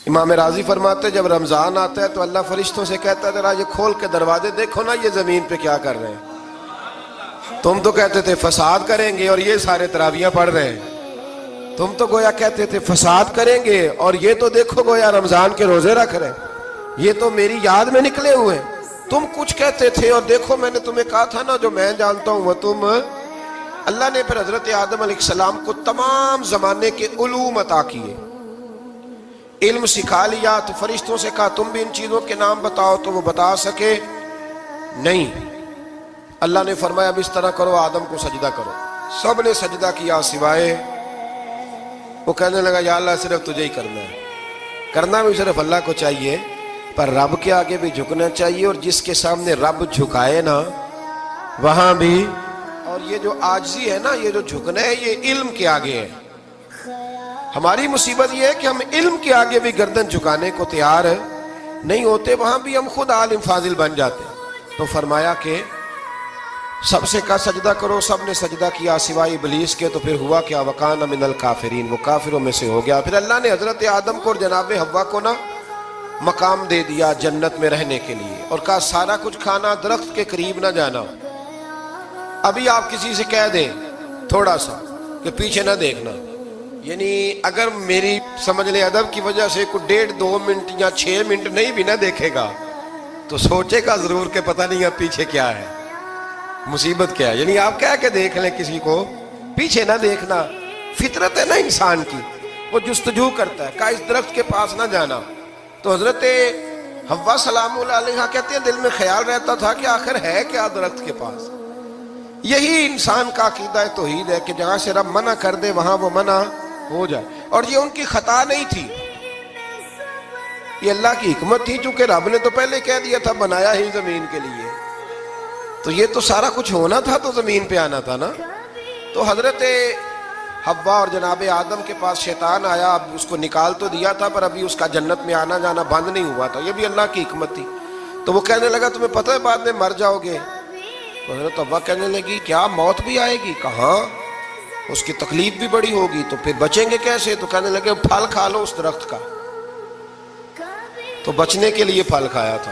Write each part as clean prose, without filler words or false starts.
امام راضی فرماتے جب رمضان آتا ہے تو اللہ فرشتوں سے کہتا ہے ذرا یہ کھول کے دروازے دیکھو نا یہ زمین پہ کیا کر رہے ہیں. تم تو کہتے تھے فساد کریں گے اور یہ سارے تراویحاں پڑھ رہے ہیں. تم تو گویا کہتے تھے فساد کریں گے اور یہ تو دیکھو گویا رمضان کے روزے رکھ رہے ہیں. یہ تو میری یاد میں نکلے ہوئے ہیں. تم کچھ کہتے تھے اور دیکھو میں نے تمہیں کہا تھا نا جو میں جانتا ہوں وہ تم. اللہ نے پھر حضرت آدم علیہ السلام کو تمام زمانے کے علوم عطا کیے, علم سکھا لیا. تو فرشتوں سے کہا تم بھی ان چیزوں کے نام بتاؤ, تو وہ بتا سکے نہیں. اللہ نے فرمایا اب اس طرح کرو, آدم کو سجدہ کرو. سب نے سجدہ کیا سوائے وہ. کہنے لگا یا اللہ صرف تجھے ہی کرنا ہے. کرنا بھی صرف اللہ کو چاہیے, پر رب کے آگے بھی جھکنا چاہیے, اور جس کے سامنے رب جھکائے نا وہاں بھی. اور یہ جو عاجزی ہے نا, یہ جو جھکنا ہے, یہ علم کے آگے ہے. ہماری مصیبت یہ ہے کہ ہم علم کے آگے بھی گردن جھکانے کو تیار نہیں ہوتے, وہاں بھی ہم خود عالم فاضل بن جاتے. تو فرمایا کہ سب سے کہا سجدہ کرو. سب نے سجدہ کیا سوائے ابلیس کے. تو پھر ہوا کیا وکان من الکافرین, وہ کافروں میں سے ہو گیا. پھر اللہ نے حضرت آدم کو اور جناب حوا کو نا مقام دے دیا جنت میں رہنے کے لیے, اور کہا سارا کچھ کھانا, درخت کے قریب نہ جانا. ابھی آپ کسی سے کہہ دیں تھوڑا سا کہ پیچھے نہ دیکھنا, یعنی اگر میری سمجھ لیں ادب کی وجہ سے کوئی 1.5-2 منٹ یا 6 منٹ نہیں بھی نہ دیکھے گا تو سوچے گا ضرور کہ پتہ نہیں اب پیچھے کیا ہے, مصیبت کیا ہے. یعنی آپ کہہ کے دیکھ لیں کسی کو پیچھے نہ دیکھنا, فطرت ہے نا انسان کی, وہ جستجو کرتا ہے. کہا اس درخت کے پاس نہ جانا. تو حضرت حوا سلام اللہ علیہ کہتے ہیں دل میں خیال رہتا تھا کہ آخر ہے کیا درخت کے پاس. یہی انسان کا عقیدہ توحید ہے کہ جہاں سے رب منع کر دے وہاں وہ منع ہو جائے. اور یہ ان کی خطا نہیں تھی, یہ اللہ کی حکمت تھی, چونکہ رب نے تو پہلے کہہ دیا تھا بنایا ہی زمین کے لیے, تو یہ تو سارا کچھ ہونا تھا تو زمین پہ آنا تھا نا. تو حضرت حوا اور جناب آدم کے پاس شیطان آیا, اب اس کو نکال تو دیا تھا پر ابھی اس کا جنت میں آنا جانا بند نہیں ہوا تھا. یہ بھی اللہ کی حکمت تھی. تو وہ کہنے لگا تمہیں پتہ ہے بعد میں مر جاؤ گے. تو حضرت حوا کہنے لگی کیا موت بھی آئے گی؟ کہاں, اس کی تکلیف بھی بڑی ہوگی, تو پھر بچیں گے کیسے؟ تو کہنے لگے پھل کھا لو اس درخت کا. تو بچنے کے لیے پھل کھایا تھا.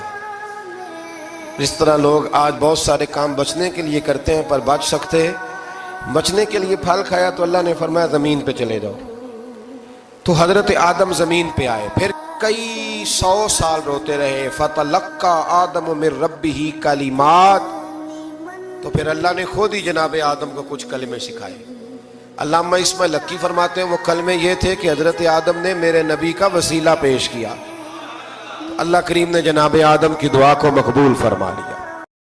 اس طرح لوگ آج بہت سارے کام بچنے کے لیے کرتے ہیں پر بچ سکتے, بچنے کے لیے پھل کھایا. تو اللہ نے فرمایا زمین پہ چلے جاؤ. تو حضرت آدم زمین پہ آئے, پھر کئی 100 سال روتے رہے. فَتَلَقَّى آدَمُ مِن رَبِّهِ کَلِمَاتٍ, تو پھر اللہ نے خود ہی جناب آدم کو کچھ کلمے سکھائے. علامہ اسماعیل لکی فرماتے ہیں وہ کلمے یہ تھے کہ حضرت آدم نے میرے نبی کا وسیلہ پیش کیا, اللہ کریم نے جناب آدم کی دعا کو مقبول فرما لیا.